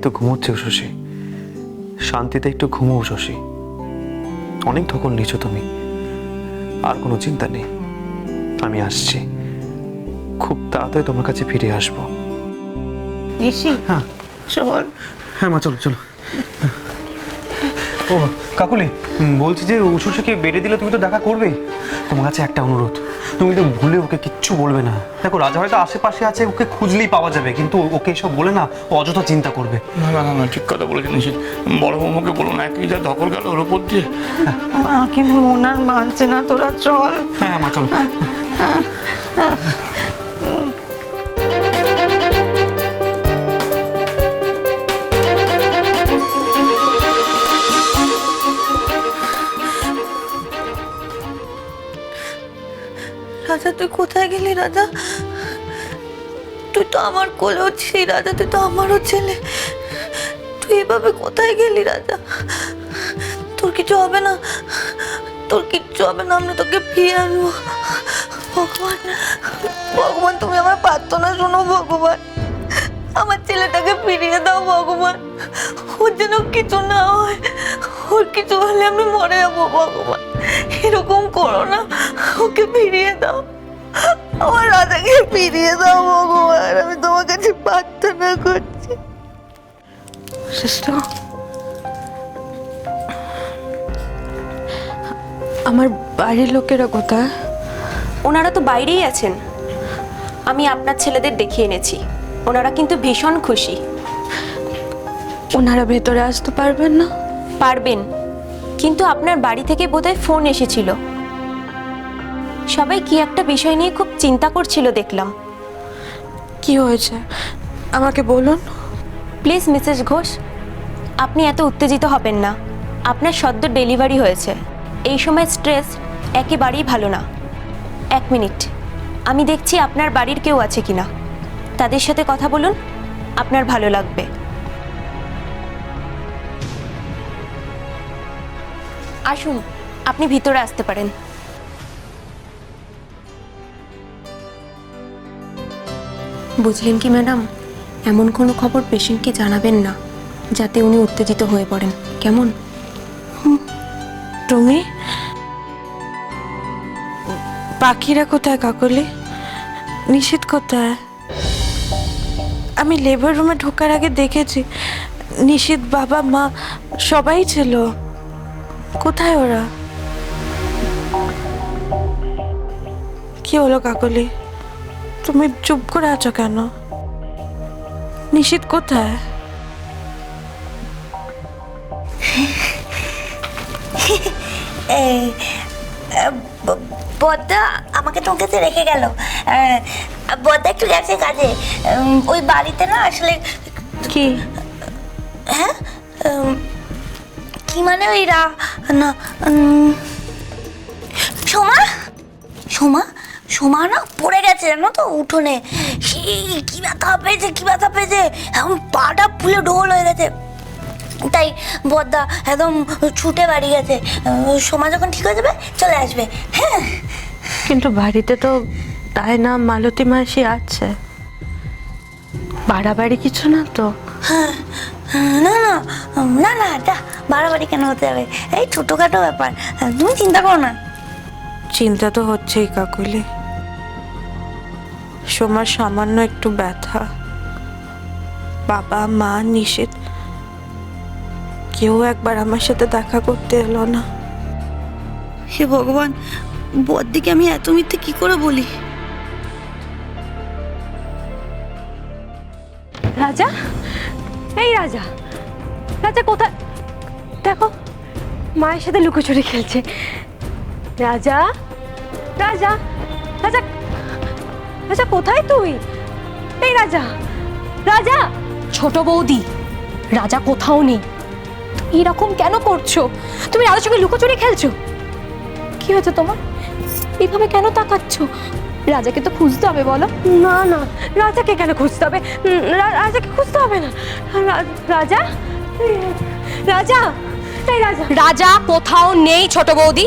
তো ঘুমোচ্ছে শশী, শান্তিতে একটু ঘুমোও শশী। অনেক ধকল নিছো তুমি, আর কোনো চিন্তা নেই। আমি আসছি, খুব তাড়াতাড়ি তোমার কাছে ফিরে আসবো। ঋষি, হ্যাঁ চল। হ্যাঁ মা, চলো চলো। ও কাকুলি, বলছি যে উষুষকে বেড়ে দিলে তুমি তো দেখা করবে। তোমার কাছে একটা অনুরোধ, তুমি তো ভুলে ওকে কিচ্ছু বলবে না। দেখো রাজা হয়তো আশেপাশে আছে, ওকে খুঁজলেই পাওয়া যাবে, কিন্তু ওকে এসব বলে না, ও অযথা চিন্তা করবে। না না না, ঠিক কথা বলেছেন নিশি। বড় বৌমাকে বলো না, একই যা ধকল গেল ওর উপর দিয়ে। মাকে মন আর মানছে না, তোরা চল। হ্যাঁ মা চলো। রাজা, তুই কোথায় গেলি রাজা? তুই তো আমার কোলেও ছিলি রাজা, তুই তো আমারও ছেলে। তুই এভাবে কোথায় গেলি রাজা? তোর কিছু হবে না, তোর কিচ্ছু হবে না, আমরা তোকে ফিরে আনবো। ভগবান, ভগবান তুমি আমার প্রার্থনা শোনো ভগবান। আমার ছেলেটাকে ফিরিয়ে দাও ভগবান। ওর যেন কিছু না হয়, ওর কিছু হলে আমি মরে যাবো ভগবান। এরকম করো না, ওকে ফিরিয়ে দাও, আমার রাজাকে ফিরিয়ে দাও ভগবান। আমি তোমার কাছে প্রার্থনা করছি। সিস্টার, আমার বাড়ির লোকেরা কোথায়? ওনারা তো বাইরেই আছেন। আমি আপনার ছেলেদের দেখিয়ে এনেছি, ওনারা কিন্তু ভীষণ খুশি। ওনারা ভেতরে আসতে পারবেন না? পারবেন, কিন্তু আপনার বাড়ি থেকে বোধহয় ফোন এসেছিল। সবাই কি একটা বিষয় নিয়ে খুব চিন্তা করছিল দেখলাম। কি হয়েছে আমাকে বলুন। প্লিজ মিসেস ঘোষ, আপনি এত উত্তেজিত হবেন না। আপনার সদ্য ডেলিভারি হয়েছে, এই সময় স্ট্রেস একেবারেই ভালো না। 1 মিনিট, আমি দেখছি আপনার বাড়ির কেউ আছে কিনা। তাদের সাথে কথা বলুন, আপনার ভালো লাগবে। আসুন, আপনি ভিতরে আসতে পারেন। বুঝলেন কি ম্যাডাম, এমন কোনো খবর পেশেন্টকে জানাবেন না যাতে উনি উত্তেজিত হয়ে পড়েন, কেমন? তুমি? পাখিরা কোথায় কাকলি? নিশীথ কোথায়? আমি লেবার রুমে ঢোকার আগে দেখেছি নিশীথ, বাবা, মা সবাই ছিল। কোথায় ওরা? কি হলো কাকলি, তুমি চুপ করে আছো কেন? নিশীথ কোথায়? বদ্দা আমাকে তোমার কাছে রেখে গেল। বদ্দা একটু গেছে কাজে, ওই বাড়িতে না আসলে। কি? হ্যাঁ, কি মানে ওই না, সোমা সোমা সোমা না পড়ে গেছে জানো তো উঠোনে। কি ব্যথা পেয়েছে, কি ব্যথা পেয়েছে, এখন পাটা ফুলে ঢোল হয়ে গেছে। তাই বদ্দা একদম ছুটে বাড়ি গেছে। সোমা যখন ঠিক হয়ে যাবে চলে আসবে। হ্যাঁ, কিন্তু বাড়িতে তো তাই না মালতী মাসি আছে, বাড়াবাড়ি কিছু না তো? না না না না, যা বাড়াবাড়ি কেন হতে যাবে, এই ছোটোখাটো ব্যাপার, তুমি চিন্তা করো না। চিন্তা তো হচ্ছেই কাকুলি, সোমার সামান্য একটু ব্যথা, বাবা, মা, নিশীথ কেউ একবার আমার সাথে দেখা করতে এলো না। হে ভগবান, বদ্দিকে আমি এত মিথ্যে কি করে বলি? রাজা, এই রাজা, রাজা কোথায়? দেখো, মায়ের সাথে লুকোচুরি খেলছে। রাজা, রাজা, রাজা, রাজা কোথায় তুই? এই রাজা, রাজা। ছোট বৌদি, রাজা কোথাও নেই। তুমি এরকম কেন করছো? তুমি রাজার সঙ্গে লুকোচুরি খেলছো? কি হয়েছে তোমার? এইভাবে কেন তাকাচ্ছো? রাজাকে তো খুঁজতে হবে, বলো। না না, রাজাকে কেন খুঁজতে হবে? রাজাকে খুঁজতে হবে না। রাজা, রাজা, এই রাজা। রাজা কোথাও নেই ছোট বৌদি।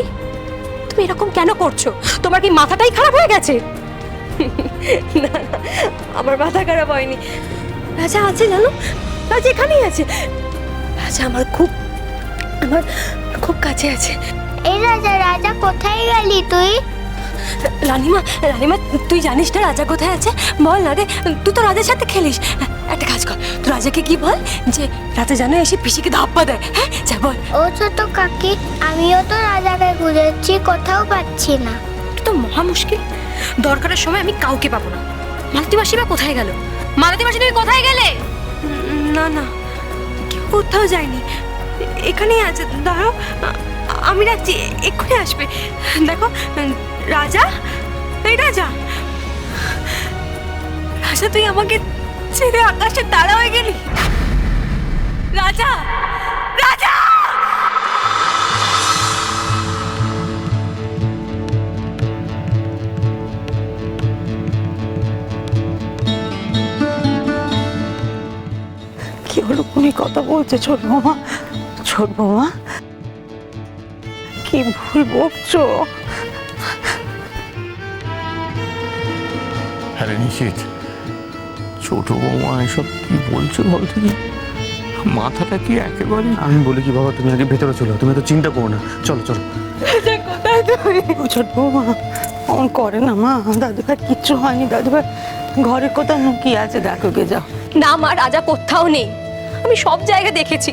তুমি এরকম কেন করছো? তোমার কি মাথাটাই খারাপ হয়ে গেছে? না না, আমার মাথা খারাপ হয়নি। রাজা আছে জানো, রাজা এখানেই আছে। রাজা আমার খুব কাছে আছে। এই রাজা, রাজা কোথায় গেলি তুই? রানীমা, তুই জানিস না রাজা কোথায় আছে? বল না রে, তুই তো রাজার সাথে খেলিস। একটা কাজ কর, তুই রাজাকে কি বল যে রাজা যেন এসে পিসিকে ধাপ্পা দেয়। হ্যাঁ, যা বল। ও ছোট কাকি, আমিও তো রাজাকে খুঁজেছি, কোথাও পাচ্ছি না। এটা তো মহা মুশকিল। দরকারের সময় আমি কাউকে পাবো না। মালতী মাসি বা কোথায় গেল? মালতী মাসি, তুমি কোথায় গেলে? না না, কেউ কোথাও যায়নি, এখানেই আছে। দাঁড়াও, আমি রাখছি, এক্ষুনি আসবে। দেখো রাজা, এই রাজা, রাজা তুই আমাকে ছেড়ে আকাশে তারা হয়ে গেলি। রাজা, রাজা! কি হলো, তুমি কথা বলছো ছোট বৌমা? ছোট বৌমা, কি ভুল বকছো? হ্যাঁ নিশ্চিত, ছোট বৌমা এসব কি বলছো বলতে কি? মাথাটা কি একেবারে... আমি বলি কি বাবা, তুমি আগে ভেতরে চলো, তুমি তো চিন্তা করো না, চলো চলো। ও ছোট বৌমা, অন করে না মা, দাদু ভাই কিচ্ছু হয়নি। দাদু ভাই ঘরে কোথাও লুকিয়ে আছে, দেখো গে যাও। না মা, রাজা কোথাও নেই। আমি সব জায়গা দেখেছি,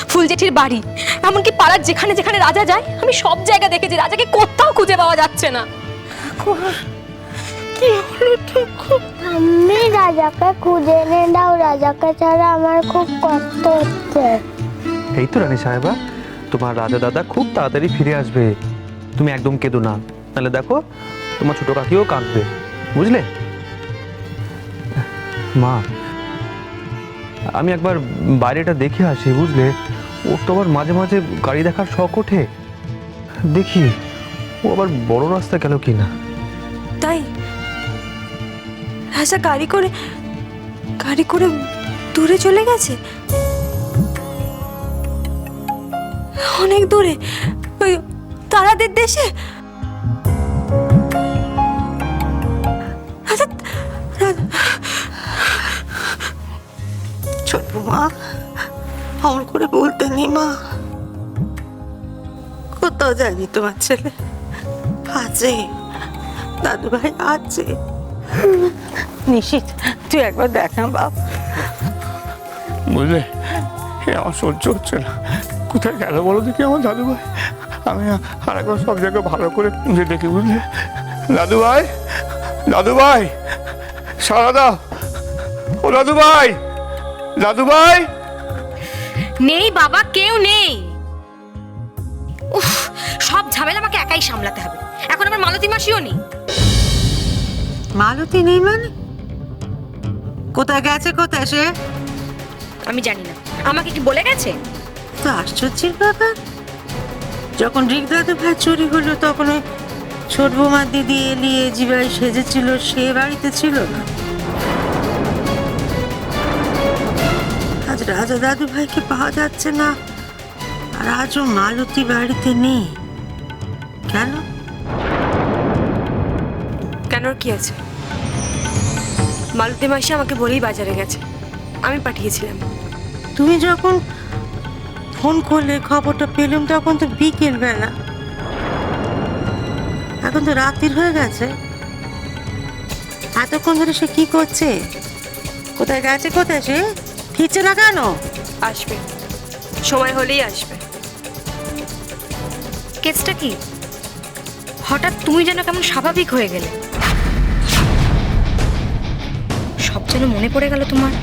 ফুল জেঠির বাড়ি, এমনকি পাড়ার যেখানে যেখানে রাজা যায়, আমি সব জায়গা দেখেছি। রাজাকে কোথাও খুঁজে পাওয়া যাচ্ছে না। কি হলো ঠাকুর? আমি রাজাকে খুঁজে এনে দাও, রাজাকে ছাড়া আমার খুব কষ্ট হচ্ছে। এই তো রানী সাহেবা, তোমার রাজা দাদা খুব তাড়াতাড়ি ফিরে আসবে, তুমি একদম কেঁদো না, তাহলে দেখো তোমার ছোট কাকিও কাঁদবে, বুঝলে? মা, আমি একবার বাইরেটা দেখে আসি, বুঝলে? ওর তো আবার মাঝে মাঝে গাড়ি দেখার শখ ওঠে, দেখি ও আবার বড় রাস্তা গেল কিনা। তাই রাজা গাড়ি করে দূরে চলে গেছে, অনেক দূরে, ওই তারাদের দেশে। ছোট মা, অমন করে বলতে নেই মা, কোথাও যায়নি তোমার ছেলে, আছে দাদু ভাই আছে। নিশিত, তুই একবার দেখ না বাপ। বুঝলে, আমার সহ্য হচ্ছে না। কোথায় গেল বলো দেখি আমার দাদু ভাই? আমি আর একবার সব জায়গায় ভালো করে খুঁজে দেখি, বুঝলে? দাদু ভাই, দাদু ভাই, সারা দাও। ও দাদু ভাই, দাদু ভাই! নেই বাবা, কেউ নেই। উফ, সব ঝামেলা আমাকে একাই সামলাতে হবে। এখন আবার মালতী মাসিও নেই। মালতী নেই মানে? কোথায় গেছে, কোথায় সে? আমি জানি না, আমাকে কি বলে গেছে? তো আশ্চর্যের ব্যাপার, যখন রিক দাদু ভাই চুরি হলো তখন ওই ছোট বৌমার দিদি এলিয়ে জিবাই সেজেছিল, সে বাড়িতে ছিল না। আজ রাজা দাদু ভাইকে পাওয়া যাচ্ছে না, আর আজও মালতী বাড়িতে নেই। কেন? কেন কি আছে? মালতী মাসি আমাকে বলেই বাজারে গেছে, আমি পাঠিয়েছিলাম। তুমি যখন ফোন করলে খবরটা পেলাম তখন তো বিকেল বেলা, এখন তো রাত্রির হয়ে গেছে। এতক্ষণ ধরে সে কি করছে? কোথায় গেছে, কোথায় সে? ফিরছে না কেন? আসবে, সময় হলেই আসবে। কেসটা কি? হঠাৎ তুমি যেন কেমন স্বাভাবিক হয়ে গেলে, সব যেন মনে পড়ে গেল তোমার।